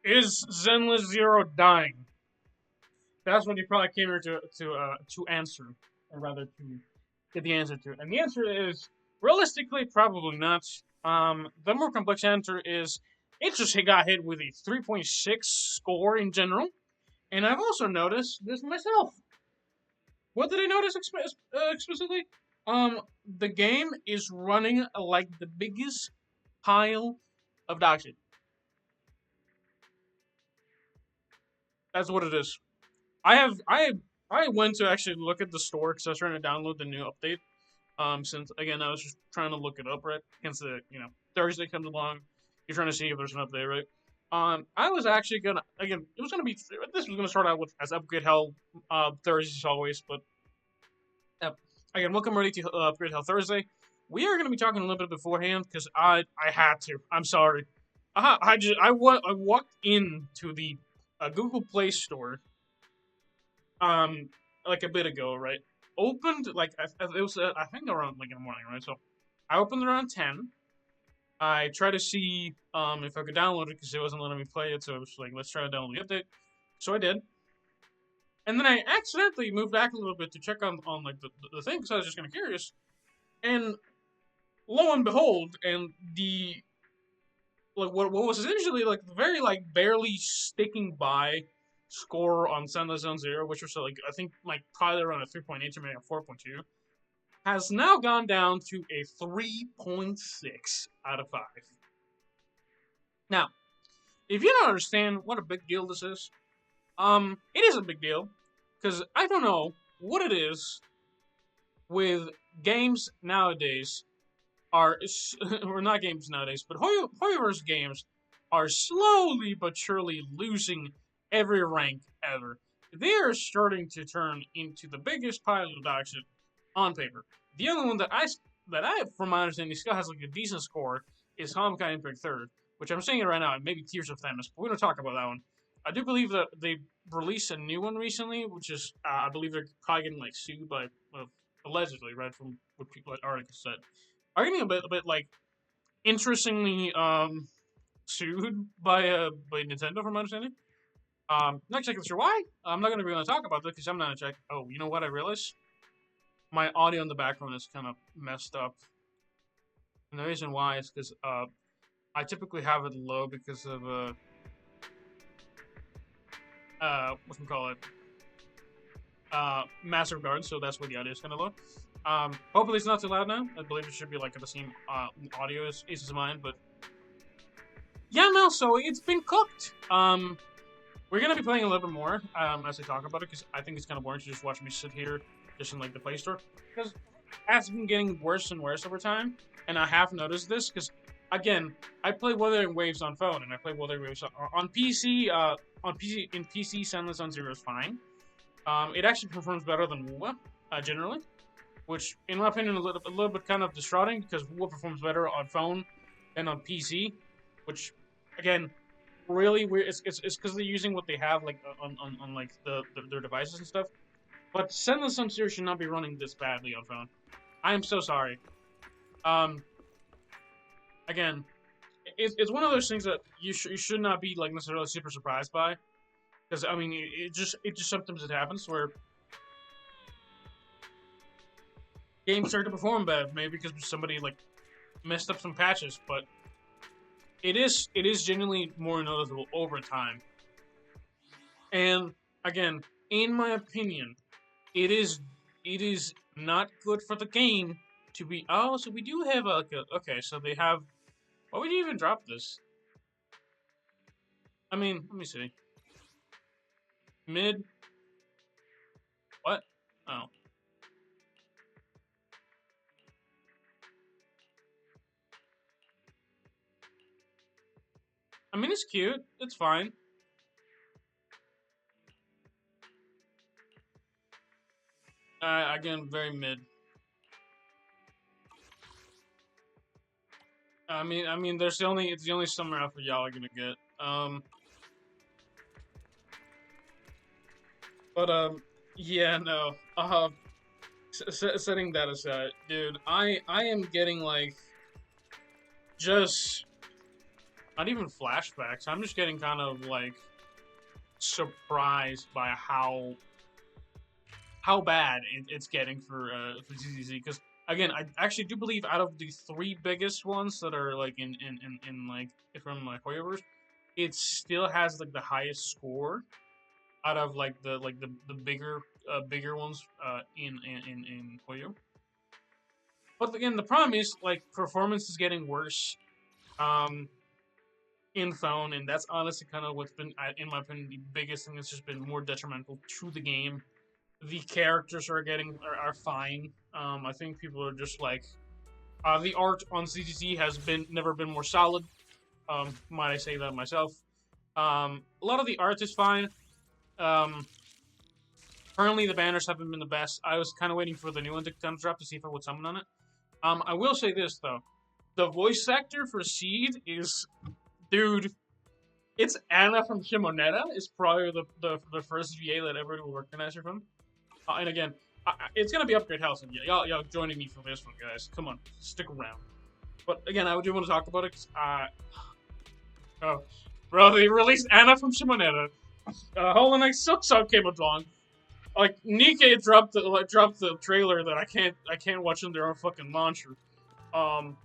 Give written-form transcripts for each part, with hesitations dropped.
Is Zenless Zero dying? That's what you probably came here to answer, or rather to get the answer to. And the answer is realistically probably not. The more complex answer is it just got hit with a 3.6 score in general. And I've also noticed this myself. What did I notice explicitly? The game is running like the biggest pile of dog shit. That's what it is. I have I went to actually look at the store because I was trying to download the new update. Since again I was just trying to look it up right since the Thursday comes along, you're trying to see if there's an update, right? I was actually gonna again it was gonna be this was gonna start out with as upgrade hell Thursdays always, but again welcome ready to upgrade hell Thursday. We are gonna be talking a little bit beforehand because I had to. I'm sorry. I walked into the Google Play Store like a bit ago, right? Opened like it was I think around like in the morning, right? So I opened around 10. I tried to see if I could download it because it wasn't letting me play it. So I was like, let's try to download the update. So I did, and then I accidentally moved back a little bit to check on like the thing because I was just kind of curious. And lo and behold, and the like what was essentially like very like barely sticking by score on Zenless Zone Zero, which was like I think like probably around a 3.8 or maybe a 4.2, has now gone down to a 3.6 out of 5. Now, if you don't understand what a big deal this is, it is a big deal because I don't know what it is with games nowadays are or not games nowadays, but Hoyoverse games are slowly but surely losing every rank ever. They are starting to turn into the biggest pile of dog shit on paper. The only one that I, from my understanding, still has like a decent score is Honkai Impact Third, which I'm saying it right now, and maybe Tears of Thanos, but we don't talk about that one. I do believe that they released a new one recently, which is I believe they're probably getting like sued by allegedly, right, from what people at articles said, are getting a bit like interestingly sued by Nintendo from my understanding. Not exactly sure why. I'm not gonna be able to talk about this because I'm not a check. Oh, you know what? I realized my audio in the background is kind of messed up, and the reason why is because I typically have it low because of what we call it massive guard, so that's where the audio is kind of low. Hopefully it's not too loud now. I believe it should be like the same audio as mine, but yeah, no. So it's been cooked. We're gonna be playing a little bit more as I talk about it because I think it's kind of boring to just watch me sit here just in like the Play Store because it's been getting worse and worse over time, and I have noticed this because again, I play Wuthering Waves on phone and I play Wuthering Waves on PC. On PC in PC, Zenless on Zero is fine. It actually performs better than WUWA generally, which in my opinion is a little bit kind of distraughting because WUWA performs better on phone than on PC, which again really weird. It's because they're using what they have like on like their devices and stuff. But Zenless on Zero should not be running this badly on phone. I am so sorry. Um, again, it's one of those things that you should not be like necessarily super surprised by, because I mean it just sometimes it happens where games start to perform bad, maybe because somebody like messed up some patches, but it is genuinely more noticeable over time. And again, in my opinion, it is not good for the game to be. Oh, so we do have okay. So they have. Why would you even drop this? I mean, let me see. Mid. What? Oh. I mean, it's cute. It's fine. Again, very mid. I mean, there's the only it's the only summer outfit y'all are gonna get. But yeah, no. Setting that aside, dude, I am getting like just not even flashbacks. I'm just getting kind of like surprised by how bad it's getting for ZZZ. Because again, I actually do believe out of the 3 biggest ones that are like in like from like Hoyoverse, it still has like the highest score out of like the bigger ones in Hoyo. But again, the problem is like performance is getting worse in phone, and that's honestly kind of what's been, in my opinion, the biggest thing that's just been more detrimental to the game. The characters are fine. I think people are just like the art on ZZZ has never been more solid. Might I say that myself? A lot of the art is fine. Currently, the banners haven't been the best. I was kind of waiting for the new one to drop to see if I would summon on it. I will say this though, the voice actor for Seed is, dude, it's Anna from Shimonetta. It's probably the first VA that everybody will recognize her from. And again, it's gonna be Upgrade House, and y'all joining me for this one, guys. Come on, stick around. But again, I do want to talk about it. Oh, bro, they released Anna from Shimonetta. Hollow Knight Silk Song came along. Like Nikkei dropped the trailer that I can't watch on their own fucking launcher. And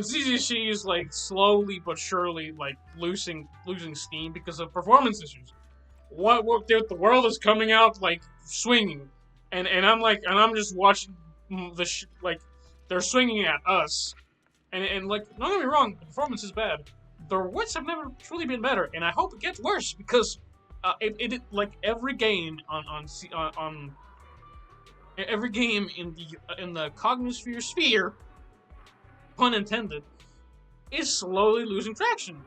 ZZC is like slowly but surely like losing steam because of performance issues. What the world is coming out like swinging, and I'm just watching like they're swinging at us, and like don't get me wrong, the performance is bad. The wits have never truly been better, and I hope it gets worse because it like every game on every game in the Cognosphere sphere, pun intended, is slowly losing traction.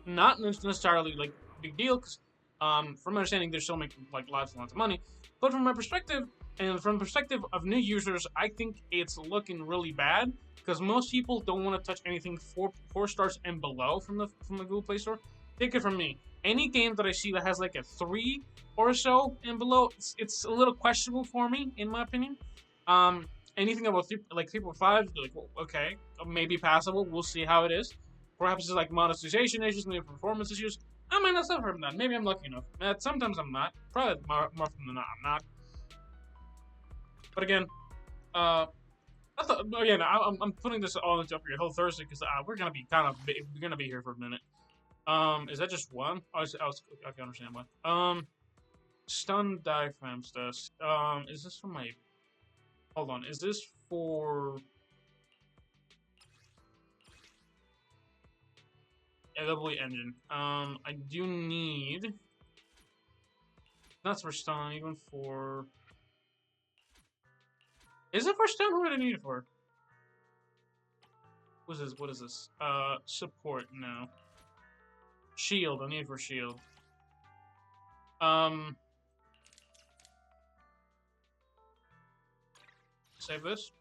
Not necessarily like big deal, because from my understanding, they're still making like lots and lots of money. But from my perspective, and from the perspective of new users, I think it's looking really bad because most people don't want to touch anything 4 stars and below from the Google Play Store. Take it from me. Any game that I see that has like a 3 or so and below, it's a little questionable for me, in my opinion. Anything about 3.5, like, well, okay, maybe passable. We'll see how it is. Perhaps it's like monetization issues, maybe performance issues. I might not suffer from that. Maybe I'm lucky enough. Sometimes I'm not. Probably more often than not, I'm not. But again, I'm putting this all into your whole Thursday because we're gonna be here for a minute. Is that just one? I can understand one. Stun diaphragm test. Is this for my? Hold on. Is this for? AW engine. I do need. That's for stun, even for. Is it for stun? Who would I need it for? What is this? Support now. Shield. I need it for shield. Save this.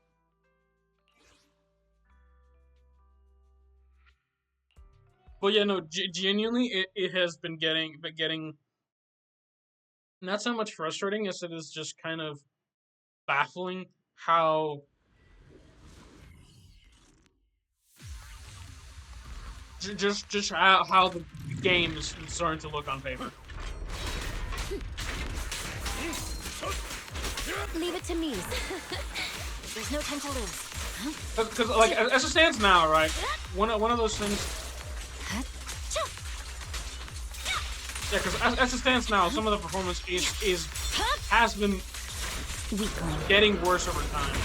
But yeah, no, genuinely, it has been getting not so much frustrating as it is just kind of baffling how just how the game is starting to look on paper. Leave it to me. There's no time to lose. Because like as it stands now, right? One of those things. Yeah, because as it stands now, some of the performance has been getting worse over time.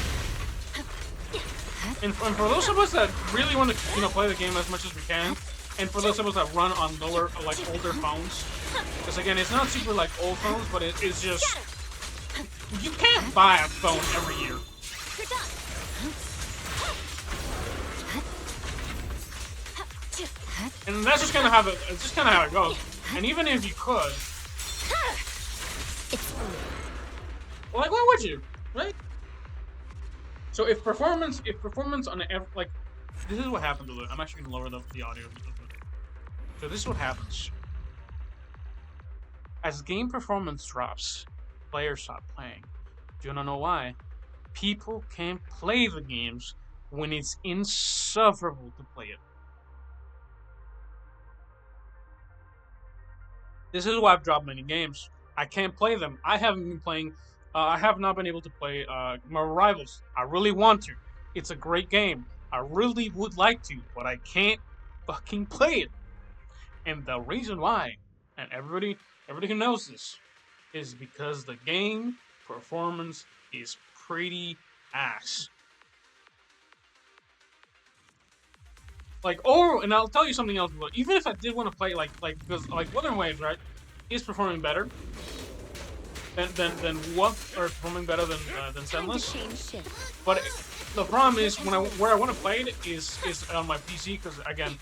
And for those of us that really want to play the game as much as we can, and for those of us that run on older phones, because again, it's not super like old phones, but it's just you can't buy a phone every year. And that's just kind of how it goes. And even if you could, like, why would you, right? So if performance on like, this is what happens. I'm actually gonna lower the audio. So this is what happens. As game performance drops, players stop playing. Do you wanna know why? People can't play the games when it's insufferable to play it. This is why I've dropped many games. I can't play them. I haven't been playing. I have not been able to play Marvel Rivals. I really want to. It's a great game. I really would like to, but I can't fucking play it. And the reason why, and everybody who knows this, is because the game performance is pretty ass. Like, and I'll tell you something else. But even if I did want to play, because Wuthering Waves, right, is performing better than what, or performing better than Zenless. But the problem is where I want to play it is on my PC, because again,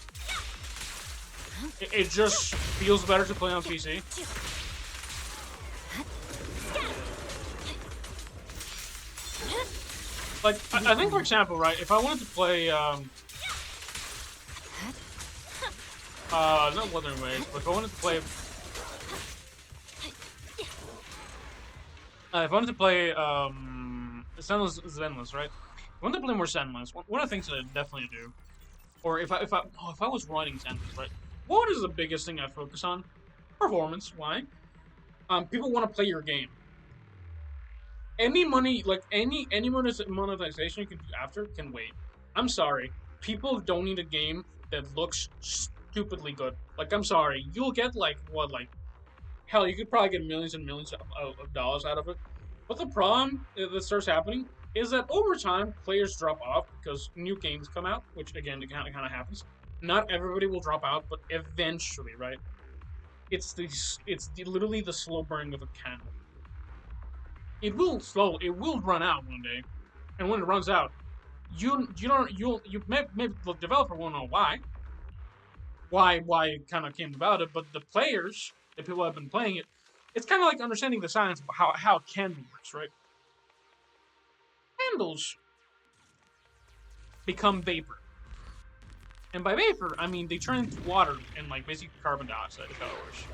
it just feels better to play on PC. Like, I think, for example, right, if I wanted to play not Wuthering Waves, but if I wanted to play Zenless, right? I want to play more Zenless. One of the things that I definitely do, or if I was running Zenless, right? What is the biggest thing I focus on? Performance. Why? People want to play your game. Any money, like any monetization you can do after, can wait. I'm sorry. People don't need a game that looks stupidly good. Like, I'm sorry. You'll get hell, you could probably get millions and millions of dollars out of it. But the problem that starts happening is that over time, players drop off because new games come out, which again, it kind of happens. Not everybody will drop out, but eventually, right? It's literally the slow burning of a candle. It will run out one day, and when it runs out, maybe the developer won't know why it kind of came about it, but the players, the people who have been playing it, it's kind of like understanding the science of how a candle works, right? Candles become vapor. And by vapor, I mean they turn into water and basically carbon dioxide is how it works.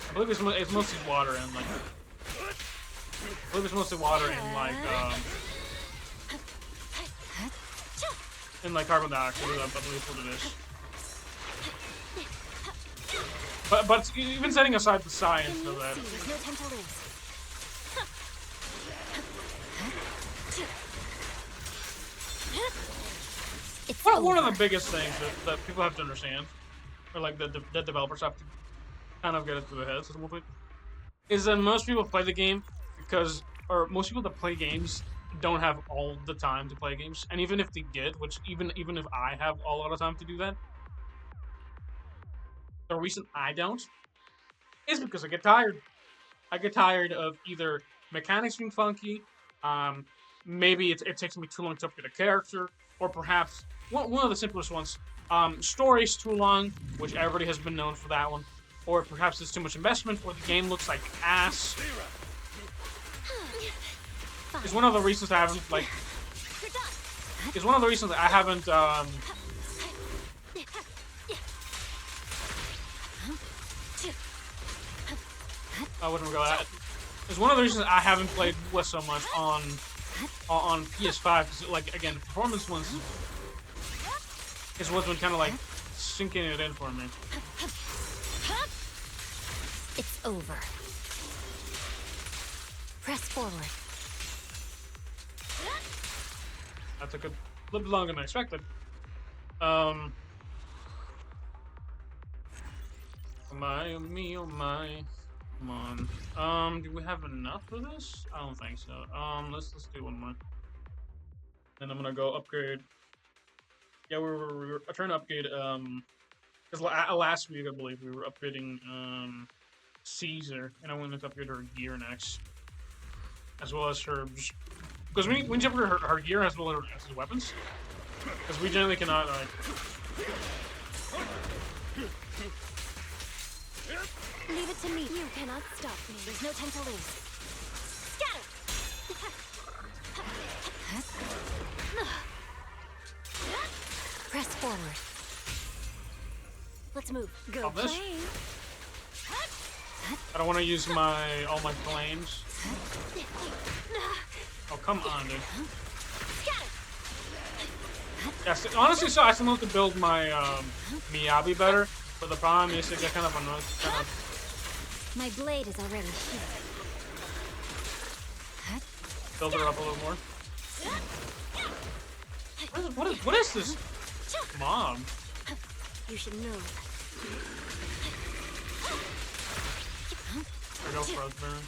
I believe it's mostly water and carbon dioxide. I believe what it is. But even setting aside the science of that. One of the biggest things that people have to understand, or the developers have to kind of get it through their heads, is that most people play the game most people that play games don't have all the time to play games, and even if they did, which even if I have a lot of time to do that, the reason I don't is because I get tired. I get tired of either mechanics being funky, maybe it takes me too long to upgrade a character, or perhaps one of the simplest ones, story's too long, which everybody has been known for that one, or perhaps it's too much investment, or the game looks like ass. It's one of the reasons I haven't It's one of the reasons I haven't played with so much on PS5, because again, the performance ones is what's been kind of sinking it in for me. It's over. Press forward. That took a little bit longer than I expected. Oh my. Come on. Do we have enough for this? I don't think so. Let's do one more. Then I'm gonna go upgrade. Yeah, we're trying to upgrade. Because last week I believe we were upgrading Caesar, and I wanted to upgrade her gear next, as well as her. Because we need to upgrade her gear as well as her weapons. Because we generally cannot Leave it to me. You cannot stop me. There's no time to lose. Scatter! Press forward. Let's move. Go plane. I don't want to use all my flames. Oh, come on, dude. Yeah, honestly, so I still have to build my Miyabi better. But the problem is, it got kind of annoying. My blade is already here. Build her up a little more. What is this? Mom. You should know. There go Frostburn.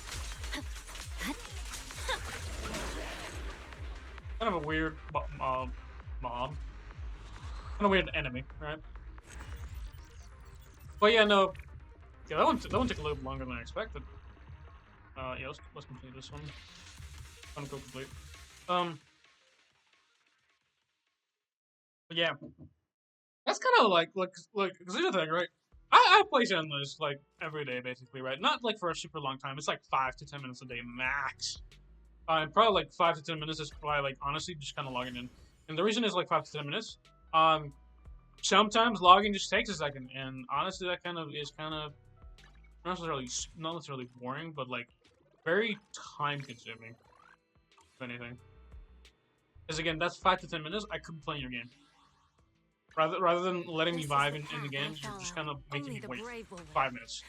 Kind of a weird mob. Kind of weird enemy, right? But yeah, no. Yeah, that one took a little bit longer than I expected. Yeah, let's complete this one. I'm gonna go complete. But yeah, that's kind of like, cause here's the thing, right? I play Zenless like every day, basically, right? Not like for a super long time. It's like 5 to 10 minutes a day max. Probably like 5 to 10 minutes is probably like honestly just kind of logging in. And the reason is like 5 to 10 minutes. Sometimes logging just takes a second, and honestly, that kind of is not necessarily boring, but like very time consuming. If anything, because again, that's 5 to 10 minutes. I could be playing your game. Rather than letting me vibe in the game, you're just kind of making me wait 5 minutes.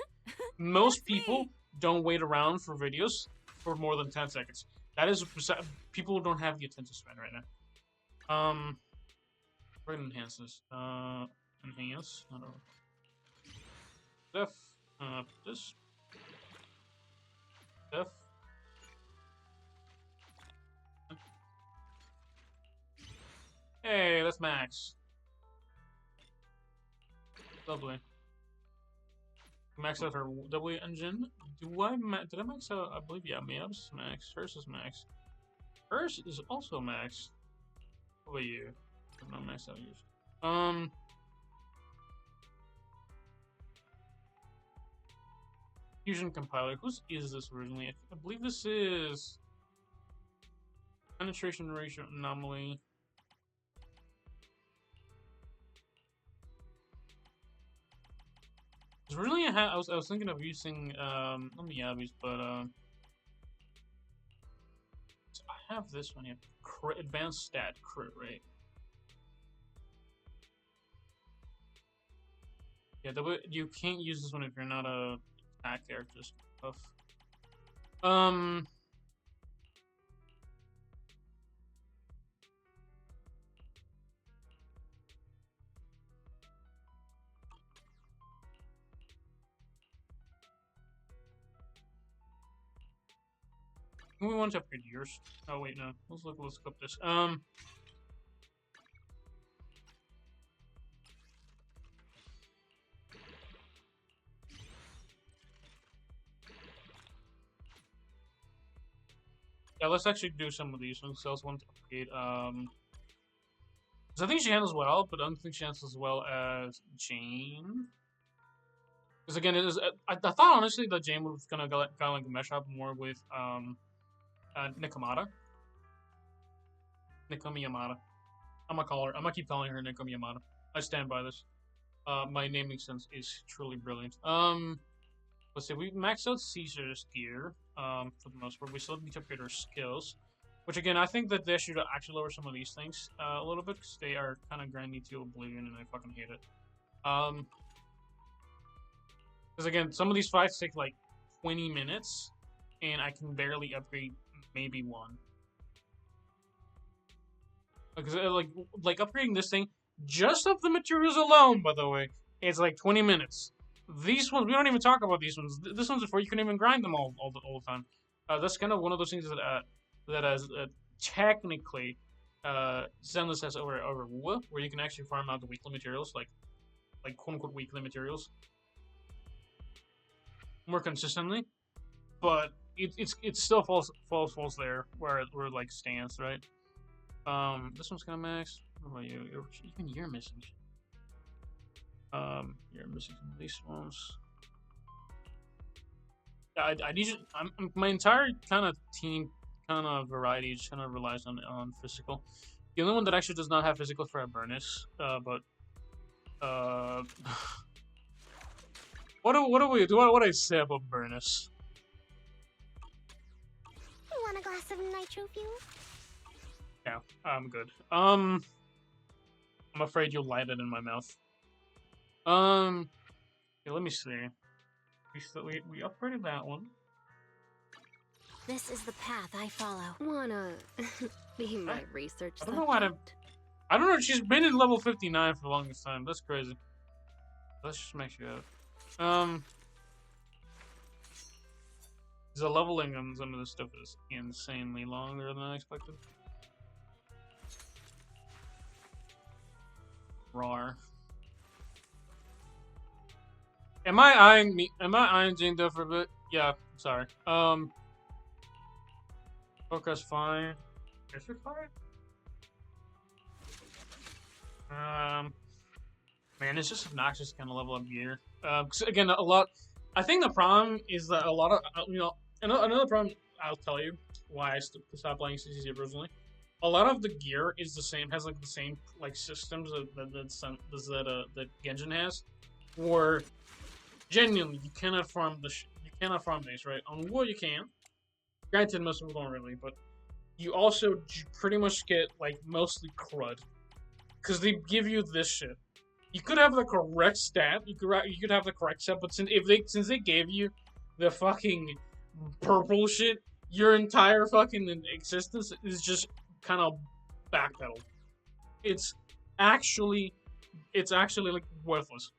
Most people don't wait around for videos for more than 10 seconds. That is, people don't have the attention span right now. We're gonna enhance this. Enhance. I don't know. This. Def. Hey, that's max. Lovely. Max out her W engine. Did I max out? I believe, yeah, Mayab's max. Hers is max. Hers is also max. What about you? I'm not maxed out yours. Fusion compiler. Whose is this originally? I believe this is penetration ratio anomaly. Originally, I was thinking of using not Miyabi's, but so I have this one here. Advanced stat crit rate. Yeah, you can't use this one if you're not a attack character stuff. We want to upgrade yours. Oh wait, no. Let's look up this. Yeah, let's actually do some of these ones. So I also want to upgrade. Because I think she handles well, but I don't think she handles as well as Jane. Because again, it is. I thought honestly that Jane was gonna go kind of like mesh up more with Nikomata. Nikomi Yamada. I'm gonna keep calling her Nikomi Yamada. I stand by this. My naming sense is truly brilliant. Let's see. We maxed out Caesar's gear. For the most part, we still need to upgrade our skills. Which again, I think that they should actually lower some of these things a little bit because they are kind of grinding to oblivion, and I fucking hate it. Because again, some of these fights take like 20 minutes, and I can barely upgrade maybe one. Because like upgrading this thing, just of the materials alone, by the way, it's like 20 minutes. These ones, we don't even talk about these ones. This one's before you can even grind them all the time. That's kind of one of those things that has technically Zenless has over WoW, where you can actually farm out the weekly materials, like quote unquote weekly materials, more consistently. But it still falls there where it like stands, right? This one's kind of max. What about you? Even you're missing. You're missing some of these ones. Yeah, I need you. My entire kind of team, kind of variety, just kind of relies on physical. The only one that actually does not have physical for Avernus, but what do we do? What do I say about Avernus? You want a glass of nitro fuel? Yeah, I'm good. I'm afraid you'll light it in my mouth. Okay, let me see. We upgraded that one. This is the path I follow. Wanna be my research I don't know why I don't know. She's been in level 59 for the longest time. That's crazy. Let's just make sure. The leveling on some of this stuff is insanely longer than I expected. Rawr. Am I eyeing Jane though for a bit? Yeah, sorry. Focus fine. Is it fine? Man, it's just obnoxious kind of level up gear. 'Cause again, a lot. I think the problem is that a lot of another problem. I'll tell you why I stopped playing ZZZ originally. A lot of the gear is the same, has like the same like systems that Genjin has, where genuinely you cannot farm these, right? On wood you can. Granted, most of them don't really, but you also pretty much get like mostly crud because they give you this shit. You could have the correct stat, you could have the correct set, but since they gave you the fucking purple shit, your entire fucking existence is just kind of backpedaled. It's actually like worthless.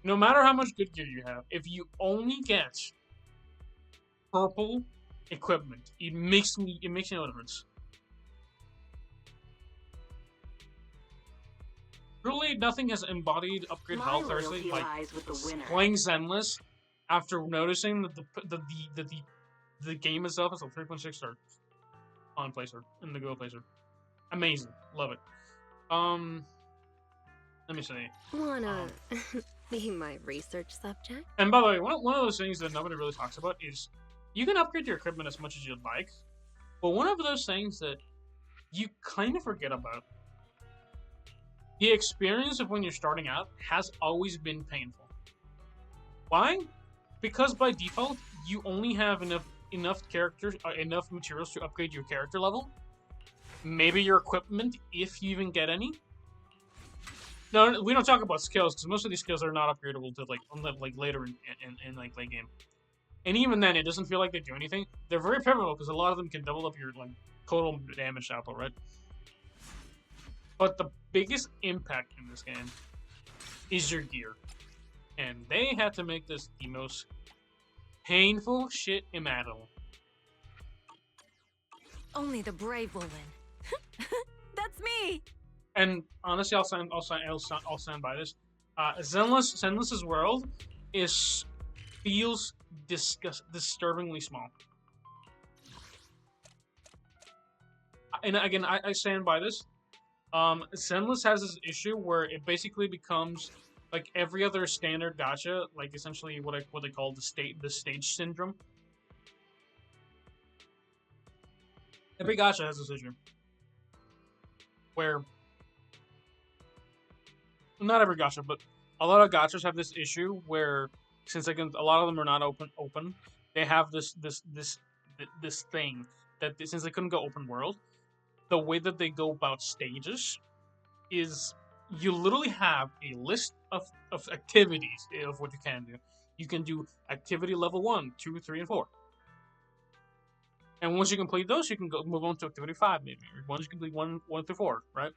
No matter how much good gear you have, if you only get purple equipment, it makes no difference. Truly, nothing has embodied upgrade health Thursday like playing Zenless after noticing that the game itself is a 3.6 star on Placer in the Google Placer. Amazing, love it. Let me see. Wanna be my research subject? And by the way, one of those things that nobody really talks about is you can upgrade your equipment as much as you'd like, but one of those things that you kind of forget about. The experience of when you're starting out has always been painful. Why? Because by default, you only have enough materials to upgrade your character level. Maybe your equipment, if you even get any. No, we don't talk about skills because most of these skills are not upgradable to like later in like late game. And even then, it doesn't feel like they do anything. They're very pivotal because a lot of them can double up your like total damage output, right? But the biggest impact in this game is your gear. And they had to make this the most painful shit imaginable. Only the brave will win. That's me! And honestly, I'll stand by this. Zenless's world feels disturbingly small. And again, I stand by this. Zenless has this issue where it basically becomes like every other standard gacha, like essentially what they call the stage syndrome. Every gacha has this issue where not every gacha, but a lot of gachas have this issue where since a lot of them are not open, they have this thing that since they couldn't go open world. The way that they go about stages is you literally have a list of activities of what you can do. You can do activity level 1, 2, 3, and 4. And once you complete those, you can move on to activity 5, maybe. Or once you complete 1 through 4, right?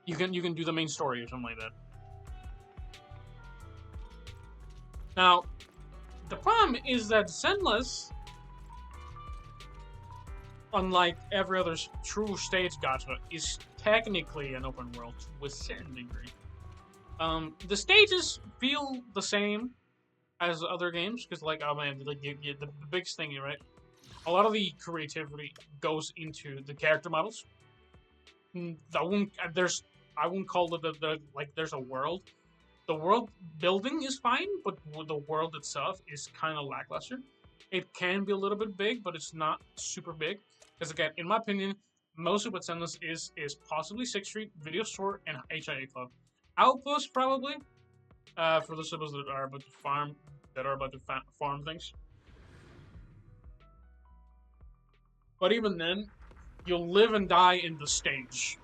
You can do the main story or something like that. Now, the problem is that Zenless, unlike every other true stage gacha, is technically an open world to a certain degree. The stages feel the same as other games because, like, oh man, like the biggest thing, right? A lot of the creativity goes into the character models. I wouldn't call it there's a world. The world building is fine, but the world itself is kind of lackluster. It can be a little bit big, but it's not super big. Because again, in my opinion, most of what Zenless is possibly 6th Street, Video Store, and HIA Club. Outpost probably, for those of us that are about to farm things. But even then, you'll live and die in the stage.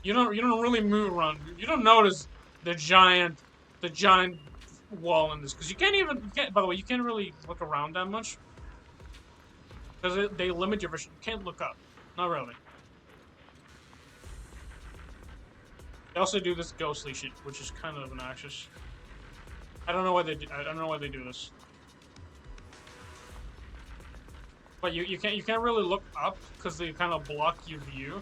You don't really move around. You don't notice the giant wall in this because you can't even. By the way, you can't really look around that much because they limit your vision. You can't look up. Not really. They also do this ghostly shit, which is kind of obnoxious. I don't know why they do. I don't know why they do this. But you can't really look up because they kind of block your view.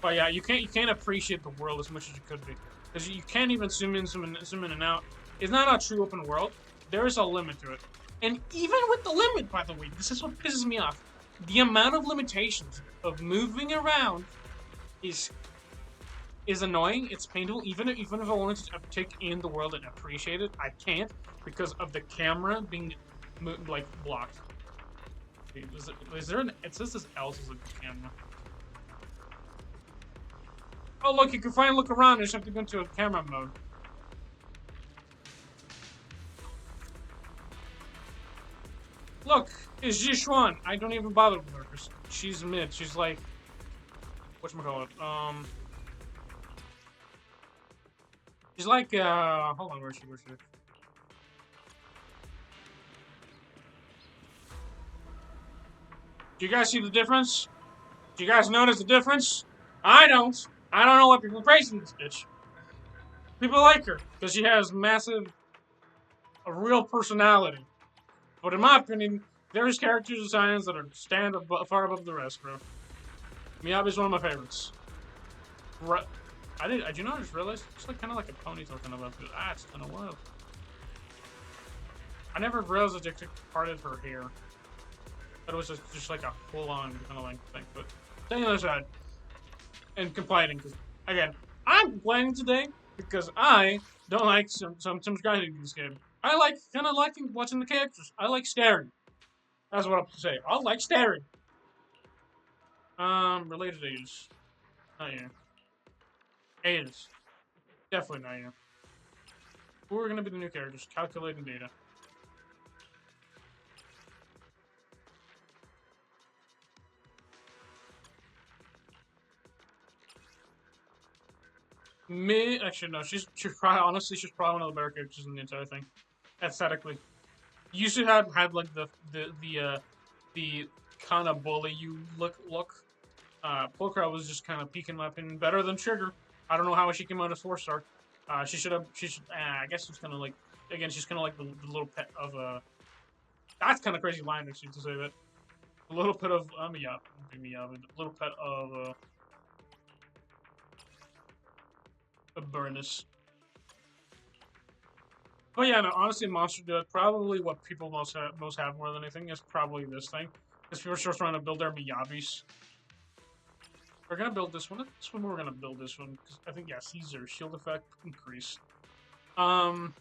But yeah, you can't appreciate the world as much as you could be because you can't even zoom in and out. It's not a true open world. There is a limit to it, and even with the limit, by the way, this is what pisses me off. The amount of limitations of moving around is annoying. It's painful. Even if I wanted to take in the world and appreciate it, I can't because of the camera being like blocked. Is there an? It says this else is a camera. Oh look, you can finally look around. You just have to go into a camera mode. Look, it's Jishuan. I don't even bother with her because she's mid. She's like, whatchamacallit? She's like, hold on, where's she? Do you guys see the difference? Do you guys notice the difference? I don't. I don't know why people are praising this bitch. People like her because she has a real personality. But in my opinion, there's character designs that stand far above the rest, bro. Miyabi's one of my favorites. I do not just realize it's like kind of like a ponytail kind of up. It's kind of wild. I never realized that they parted her hair. But it was just like a full-on kind of like thing. But on the other side, and complaining because again, I'm complaining today because I don't like some grinding in this game. I like kind of liking watching the characters. I like staring. That's what I'm saying. I like staring. Related ages. Not you. Ages. Definitely not you. Who are gonna be the new characters? Calculating data. Actually, no. She's probably honestly she's probably one of the better characters in the entire thing, aesthetically. You should have had like the kind of bully you look. Polka was just kind of peeking my opinion better than Trigger. I don't know how she came out as 4-star. She should. I guess she's kind of like again. She's kind of like the little pet of That's kind of crazy line actually to say that. A little pet of Miyabi, a little pet of Burnus. But yeah, no, honestly, Monster Dude, probably what people most have more than anything is probably this thing. Because people are still trying to build their Miyabis. We're gonna build this one. This one we're gonna build this one. Because I think, yeah, Caesar, shield effect, increase. And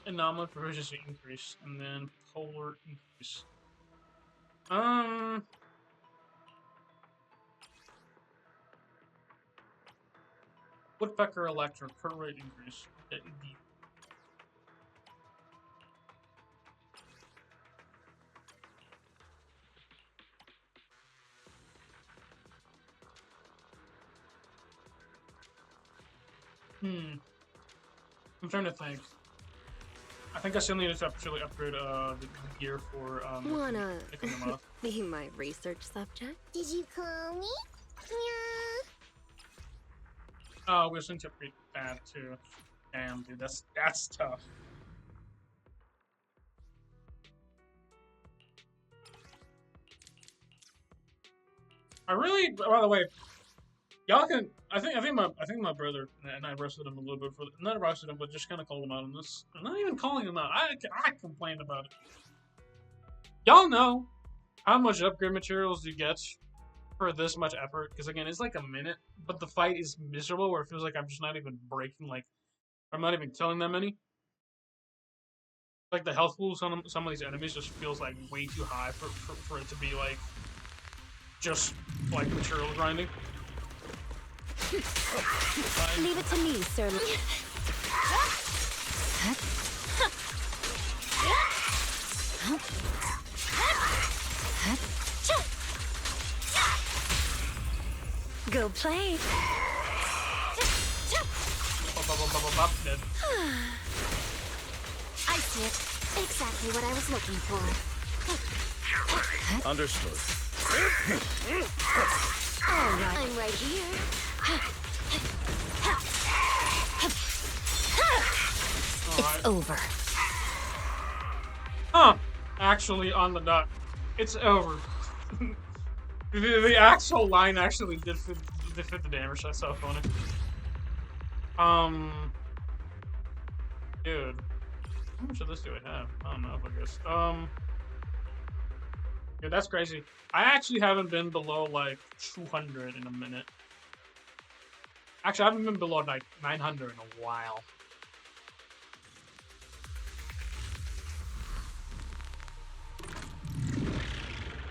anomaly proficiency increase. And then polar increase. Woodpecker Electro, crit rate increase. I'm trying to think. I think I still need to actually upgrade the gear for Wanna picking them up. be my research subject? Did you call me? Yeah. Oh, we also need to upgrade that too. Damn, dude, that's tough. I really, by the way, y'all can. I think my brother and I roasted him a little bit for not roasted him, but just kind of called him out on this. I'm not even calling him out. I complained about it. Y'all know how much upgrade materials you get for this much effort? Because again, it's like a minute, but the fight is miserable. Where it feels like I'm just not even breaking. Like I'm not even killing that many. Like the health pools on some of these enemies just feels like way too high for it to be like just like material grinding. Leave it to me, sir. Go play. Dead. I see it. Exactly what I was looking for. Understood. All right. I'm right here. It's over. Huh. Actually, on the dot. It's over. the actual line actually did fit the damage. That's so funny. Dude. How much of this do I have? I don't know, I guess. Yeah, that's crazy. I actually haven't been below, like, 200 in a minute. Actually, I haven't been below, like, 900 in a while.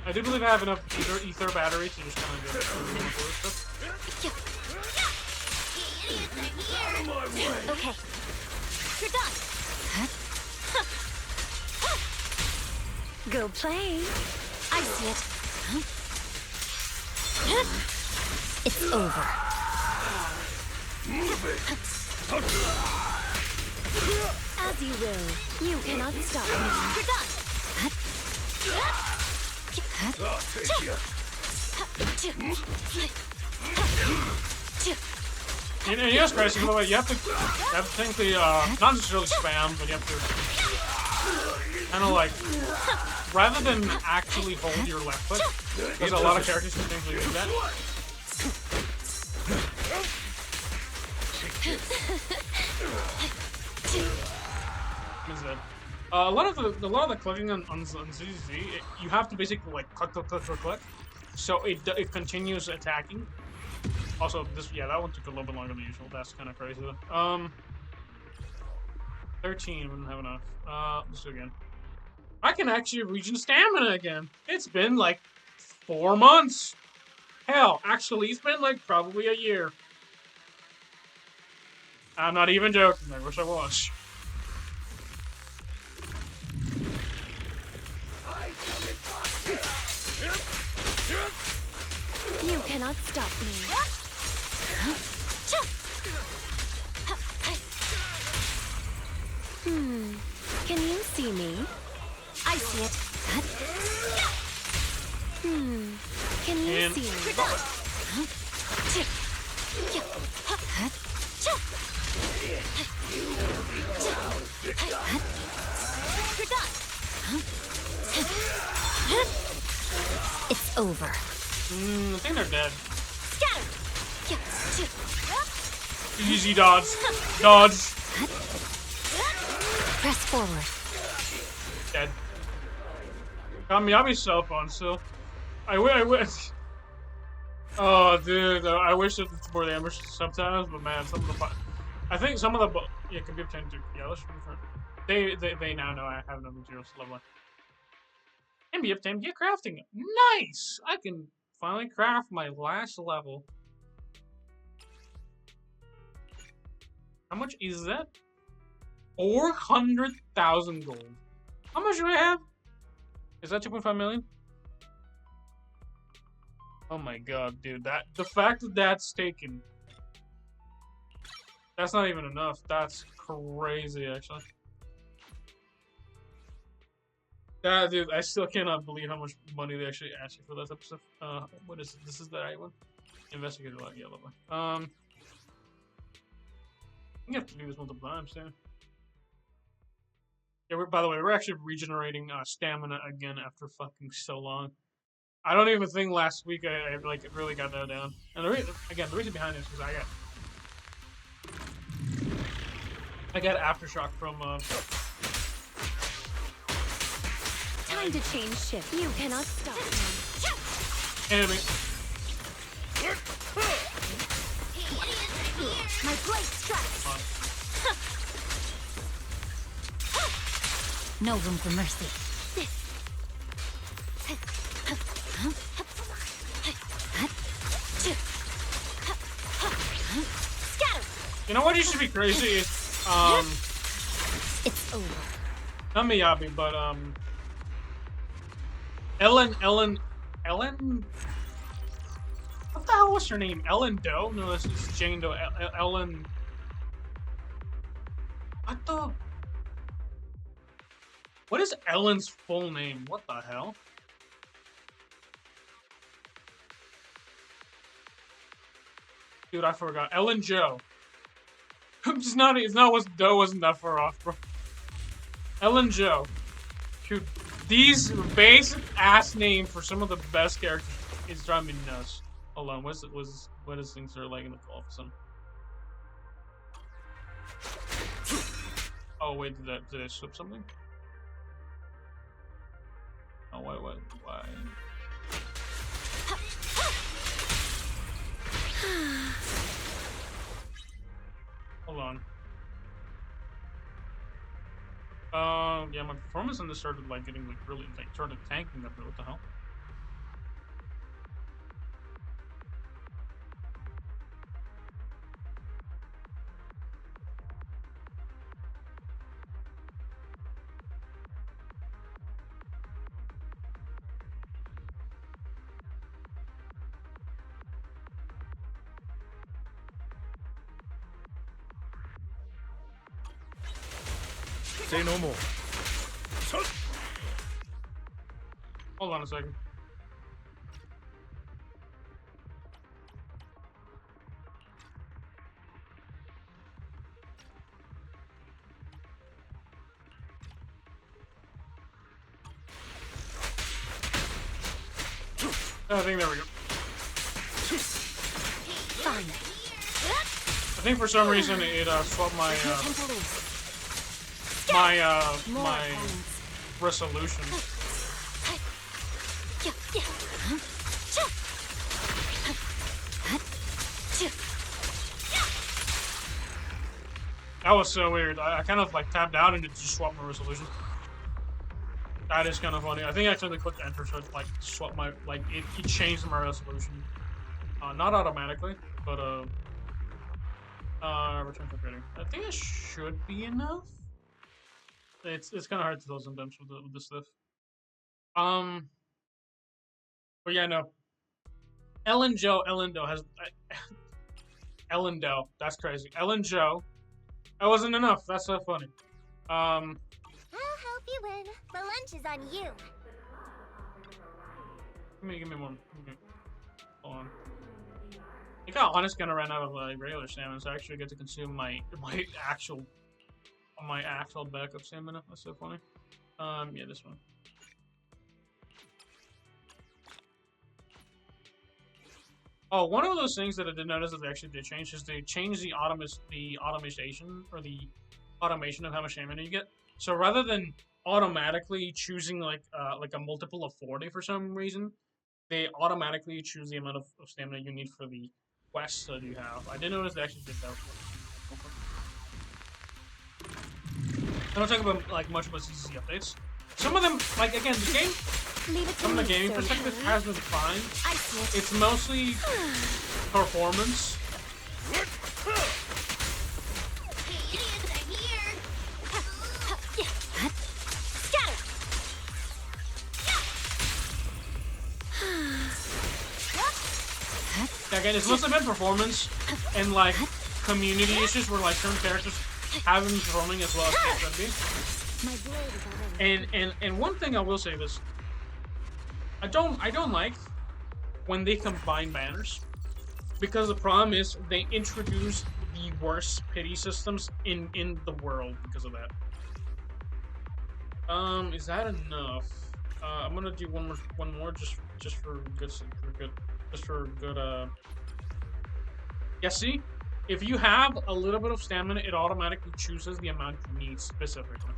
I do believe I have enough ether battery to just kind of go through stuff. Out of my way. Okay. You're done. Go play. I see it. It's over. Move it. As you will. You cannot stop me. You're done. I'll take you. You know, yes, Gracie, by the way, you have to technically, not necessarily spam, but you have to kind of like, rather than actually hold your left click, because a lot of characters can technically do that. A lot of the clicking on ZZZ, you have to basically like click, so it continues attacking. Also, that one took a little bit longer than usual. That's kind of crazy. 13 wouldn't have enough. Let's do it again. I can actually regen stamina again. It's been like 4 months. Hell, actually, it's been like probably a year. I'm not even joking. I wish I was. You cannot stop me. Can you see me? I see it. Can you see me? You're done. It's over. I think they're dead. Scatter. Easy dodge. Dodge. Press forward. Dead. Kamiyabi's cell phone still. I wish. Oh, dude, I wish it was more damage sometimes, but man, some of the. I think some of the. Yeah, it could be obtained to. Yeah, let's refer. They now know I have no materials level. Can be obtained via crafting. Nice! I can finally craft my last level. How much is that? 400,000 gold. How much do I have? Is that 2.5 million? Oh my god, dude. The fact that that's taken. That's not even enough. That's crazy, actually. Dude, I still cannot believe how much money they actually asked you for that type of stuff. What is it? This is the right one? Investigator log, yeah, lovely. You have to do this multiple times, too. Yeah, by the way, we're actually regenerating stamina again after fucking so long. I don't even think last week I like really got that down. And the reason behind this is I got aftershock from Time to change shift. You cannot stop me. enemy. My blade strikes. No room for mercy. Scatter. You know what you should be crazy is It's over. not Miyabi, but Ellen. What the hell hell was her name? Ellen Doe? No, this is Jane Doe. Ellen. What the? What is Ellen's full name? What the hell? Dude, I forgot. Ellen Joe. I'm just not. It's not. Was Doe wasn't that far off, bro. Ellen Joe. Dude, these basic ass names for some of the best characters is driving me nuts. Hold on. What is things are like in the call for some? Oh wait, did I slip something? Oh why? Hold on. Yeah, my performance on this started like getting like really like started tanking up there. What the hell? Say no more. Hold on a second. I think there we go. Fine. I think for some reason it swapped my my resolution. That was so weird. I kind of like tapped out and it just swapped my resolution. That is kind of funny. I think I accidentally clicked enter, so it like swapped my it changed my resolution. Not automatically, but return to creating. I think it should be enough. It's kind of hard to tell sometimes with this stuff. But yeah, no. Ellen Doe has Ellen Doe. That's crazy. Ellen Joe. That wasn't enough. That's so funny. I'll help you win. The lunch is on you. Give me one. Hold on. I think I honestly kind of ran out of regular stamina, so I actually get to consume my actual backup stamina. That's so funny. Yeah, this one. Oh, one of those things that I did notice that they actually did change is they changed the automation of how much stamina you get. So rather than automatically choosing like a multiple of 40 for some reason, they automatically choose the amount of stamina you need for the quests that you have. I did notice they actually did that. I don't talk about like much about ZZZ updates. Some of them, like again, the game. From the gaming perspective, has been fine. It's mostly performance. Again, it's mostly been performance and like community issues where like certain characters haven't been performing as well as they should be. And one thing I will say is, I don't like when they combine banners, because the problem is they introduce the worst pity systems in the world because of that. Is that enough? I'm gonna do one more just for good. Yeah, see, if you have a little bit of stamina, it automatically chooses the amount you need specifically.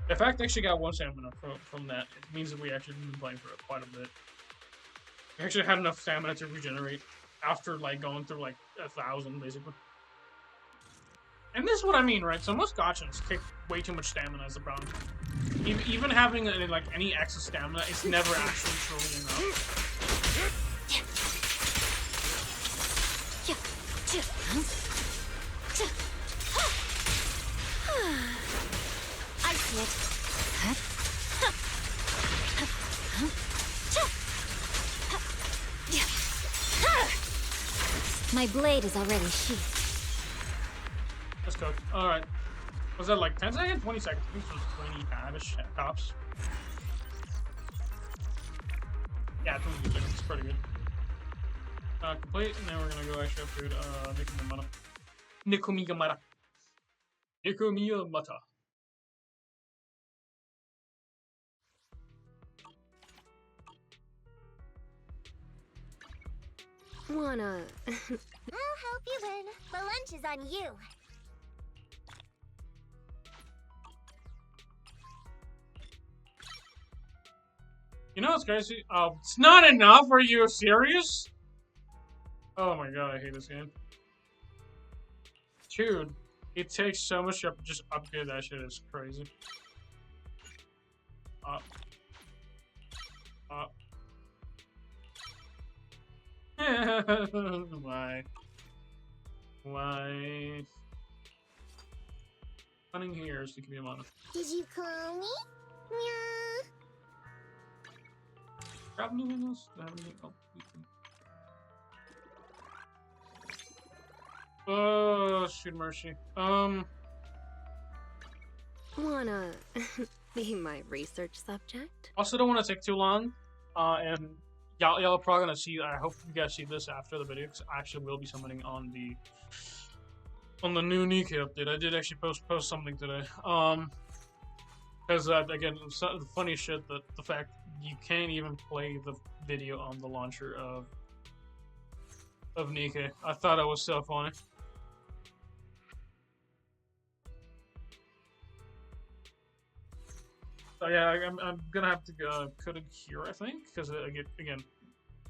The fact I actually got one stamina from that, it means that we actually been playing for quite a bit. We actually had enough stamina to regenerate after like going through like 1,000 basically. And this is what I mean, right? So most gachas kick way too much stamina as a problem. Even having like any excess stamina is never actually truly enough. I see it. My blade is already sheathed. Let's go. Alright. Was that like 10 seconds? 20 seconds? I think it was 25-ish tops. Yeah, 22 seconds. It's pretty good. Complete, and then we're gonna go actually upgrade Nikomiyamata. Nikomiyamata. Wanna... I'll help you win. The lunch is on you. You know what's crazy? It's not enough? Are you serious? Oh my god, I hate this game. Dude, it takes so much to just upgrade that shit. It's crazy. Why? Why? Running here is to keep him on. Did you call me? Yeah. Grab new windows. Do I have any? Oh, we can. Oh, shoot, mercy. Wanna be my research subject? Also, don't want to take too long. And y'all are probably gonna see. I hope you guys see this after the video, because I actually will be summoning on the new Nika update. I did actually post something today. Because again, the funny shit that the fact you can't even play the video on the launcher of Nika. I thought it was so funny. So yeah, I'm gonna have to cut it here, I think, because again,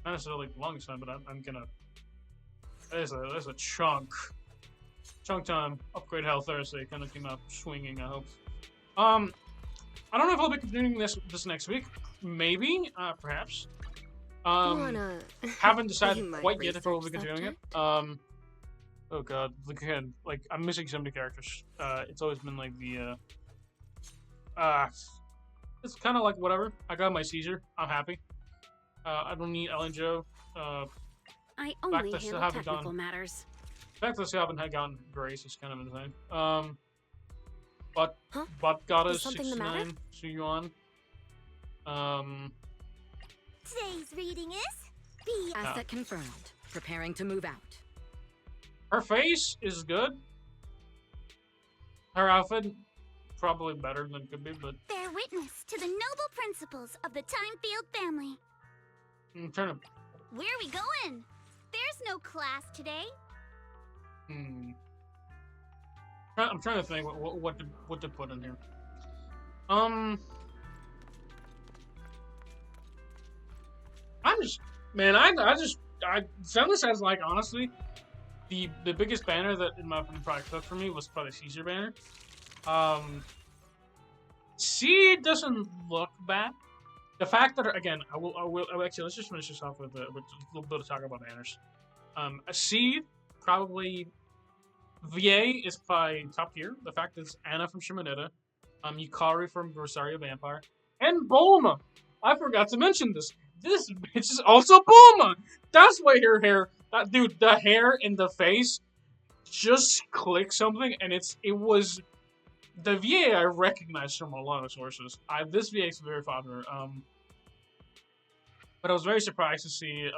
not necessarily like the longest time, but I'm gonna. There's a chunk time. Upgrade Hell Thursday kind of came out swinging. I hope. I don't know if I'll be continuing this next week. Maybe, perhaps. Haven't decided quite yet if I will be continuing it. Oh god, again, like I'm missing so many characters. It's always been like the it's kind of like whatever. I got my Caesar. I'm happy. I don't need Ellen Joe. I only handle technical matters. The fact that I still haven't gotten Grace is kind of insane. But got us 69 Suyuan. Today's reading is B. Asset confirmed. Preparing to move out. Her face is good. Her outfit probably better than it could be, but Bear witness to the noble principles of the Timefield family. I'm trying to. Where are we going? There's no class today. I'm trying to think what to put in here. I'm just, man, Zenless has, like, honestly, the biggest banner that in my probably took for me was probably Caesar banner. C doesn't look bad. The fact that, again, I will actually, let's just finish this off with a little bit of talk about banners. A C, probably, VA is probably top tier. The fact that it's Anna from Shimonetta, Yukari from Rosario Vampire, and Bulma. I forgot to mention this. This bitch is also Bulma. That's why her hair, dude, the hair in the face just clicked something, and it was the VA I recognized from a lot of sources. This VA is very popular. But I was very surprised to see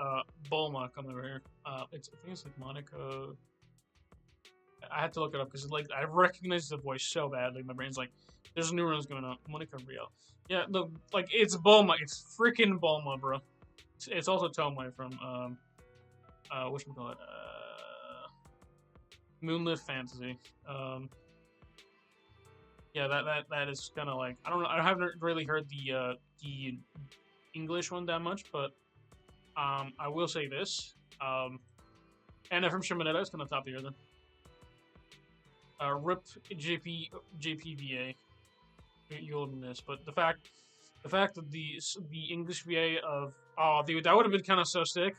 Bulma come over here. I think it's like Monica. I had to look it up because like I recognize the voice so badly. My brain's like, there's neurons going on. Monica Real. Yeah, look, like it's Bulma. It's freaking Bulma, bro. It's also Tomoe from whatchamacallit? Moonlit Fantasy. Yeah, that is kind of like I don't know. I haven't really heard the English one that much, but I will say this. Anna from Shimonetta is kind of top tier then. RIP JPVA. You'll miss, but the fact that the English VA of dude, that would have been kind of so sick.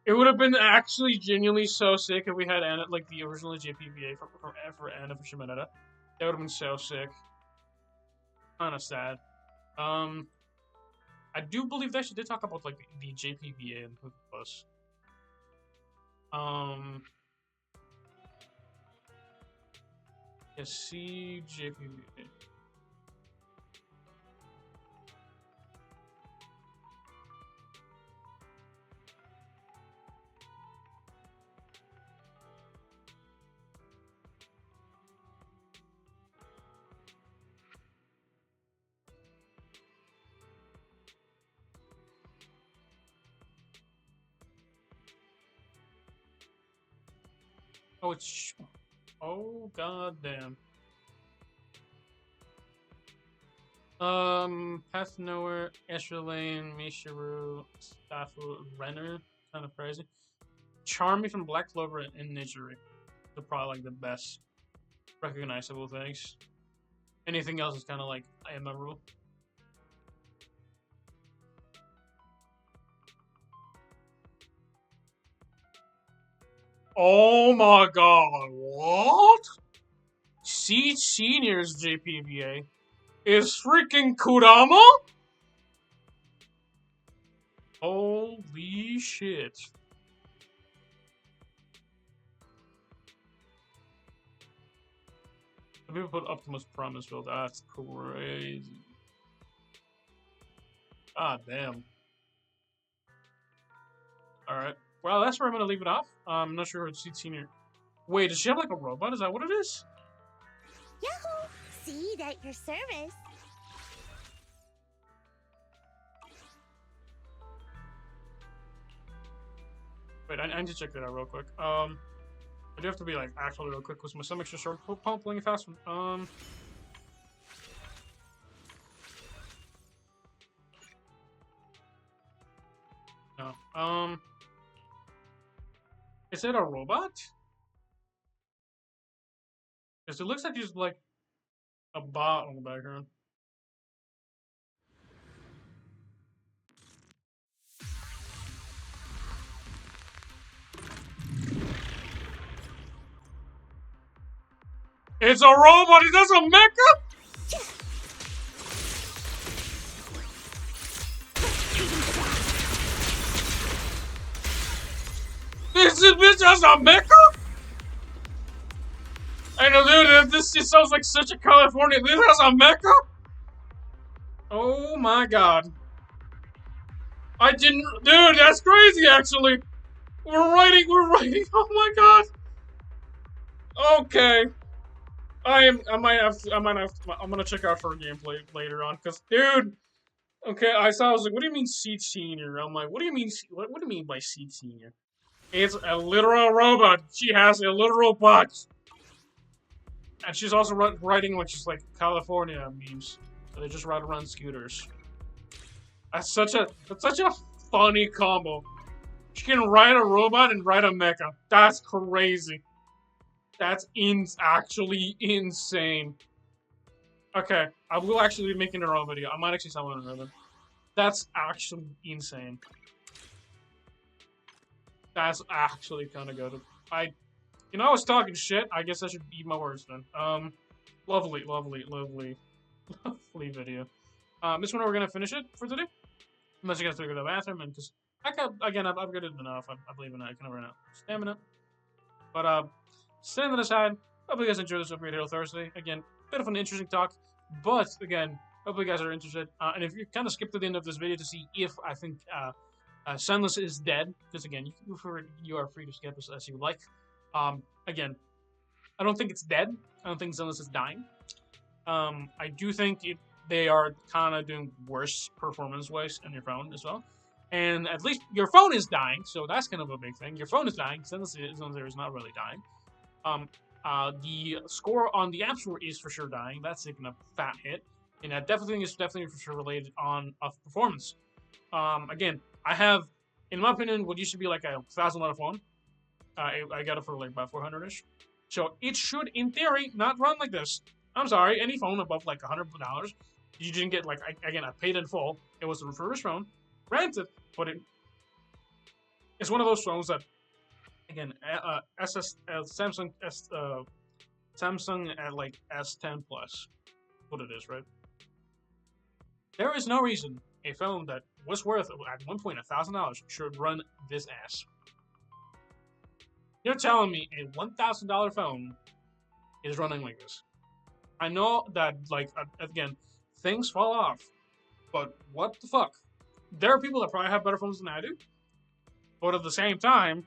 It would have been actually genuinely so sick if we had Anna like the original JPVA for Anna from Shimonetta. That would have been so sick. Kind of sad. I do believe they actually did talk about like the JPVA and Hook Plus. See JPV. Oh, it's. Oh, goddamn. Path Nowhere, Escher Lane, Mishiru, Staffu, Renner. Kind of crazy. Charmy from Black Clover and Nijiri. They're probably like the best recognizable things. Anything else is kind of like memorable. Oh my god, what? Seed Senior's JPVA is freaking Kurama? Holy shit. Some people put Optimus Prime as well. That's crazy. Ah, damn. Alright. Well, that's where I'm gonna leave it off. I'm not sure what Seed Senior. Wait, does she have like a robot? Is that what it is? Yahoo! See you at your service. Wait, I need to check that out real quick. I do have to be like actually real quick because my stomach's just short. Pulling a fast one. No. Is it a robot? Because it looks like there's like a bot on the background. It's a robot! It does a mecha? This bitch has a mecha? I know, dude, this just sounds like such a California. This has a mecha? Oh my god. I didn't. Dude, that's crazy, actually. We're writing. Oh my god. Okay. I'm gonna check out for a gameplay later on, cause dude. Okay, I was like, what do you mean Seed Senior? I'm like, what do you mean? What do you mean by Seed Senior? It's a literal robot. She has a literal butt. And she's also writing like she's like California memes. So they just ride around scooters. That's such a funny combo. She can ride a robot and ride a mecha. That's crazy. That's actually insane. Okay, I will actually be making her own video. I might actually sell one another. That's actually insane. That's actually kind of good. I was talking shit. I guess I should eat my words then. Lovely video. This one we're gonna finish it for today. Unless you guys go to the bathroom, and because I've upgraded enough. I believe in that. I can run out stamina. But stand to the side. Hope you guys enjoyed this upgrade Hero Thursday. Again, bit of an interesting talk, but again, hope you guys are interested. And if you kind of skip to the end of this video to see if I think Zenless is dead, because again, you are free to skip as you like. Again, I don't think it's dead. I don't think Zenless is dying. I do think they are kind of doing worse performance-wise on your phone as well. And at least your phone is dying, so that's kind of a big thing. Your phone is dying. Zenless is not really dying. The score on the App Store is for sure dying. That's taking a fat hit. And that definitely is for sure related on performance. Again, I have, in my opinion, what used to be like a $1,000 phone. I got it for like about 400-ish. So it should, in theory, not run like this. I'm sorry, any phone above like $100, you didn't get like, again, I paid in full. It was a refurbished phone. Granted, but it's one of those phones that, again, Samsung at like S10 Plus, what it is, right? There is no reason a phone that was worth at one point $1,000 should run this ass. You're telling me a $1,000 phone is running like this? I know that, like, again, things fall off, but what the fuck? There are people that probably have better phones than I do, but at the same time,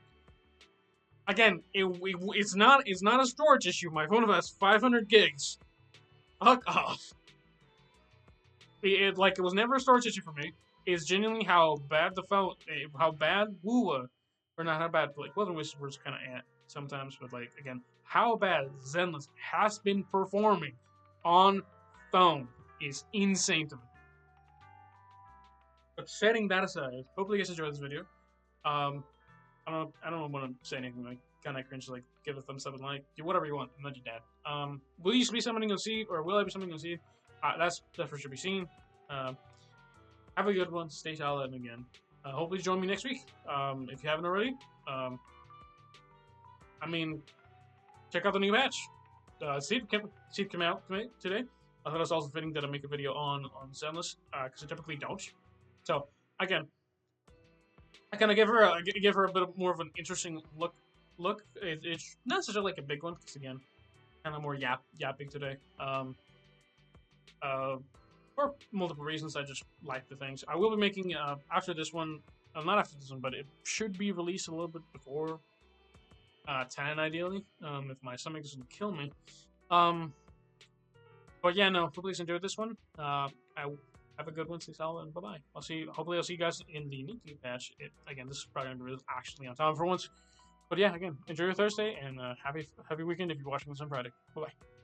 again, it's not a storage issue. My phone has 500 gigs. Fuck off. It was never a storage issue for me. It's genuinely how bad the phone, how bad Woowa, or not how bad, but like Weather Whisper's kind of at sometimes, but like again, how bad Zenless has been performing on phone is insane to me. But setting that aside, hopefully you guys enjoyed this video. I don't want to say anything like kind of cringe, like give a thumbs up and like, do whatever you want. I'm not your dad. Will you be something you'll see, or will I be something you'll see? That's for sure be seen. Have a good one. Stay solid, and again, hopefully join me next week. If you haven't already. I mean, check out the new patch. See it come out today. I thought it was also fitting that I make a video on Zenless, because I typically don't. So again, I kind of give her a bit more of an interesting look. It's not such like a big one, because again, kind of more yapping today. For multiple reasons, I just like the things. I will be making after this one, not after this one, but it should be released a little bit before 10 ideally, if my stomach doesn't kill me. But yeah, no, hopefully you enjoyed this one. I have a good one. Stay solid, and bye bye. Hopefully I'll see you guys in the new patch. Again, this is probably gonna be actually on time for once. But yeah, again, enjoy your Thursday and happy weekend if you're watching this on Friday. Bye bye.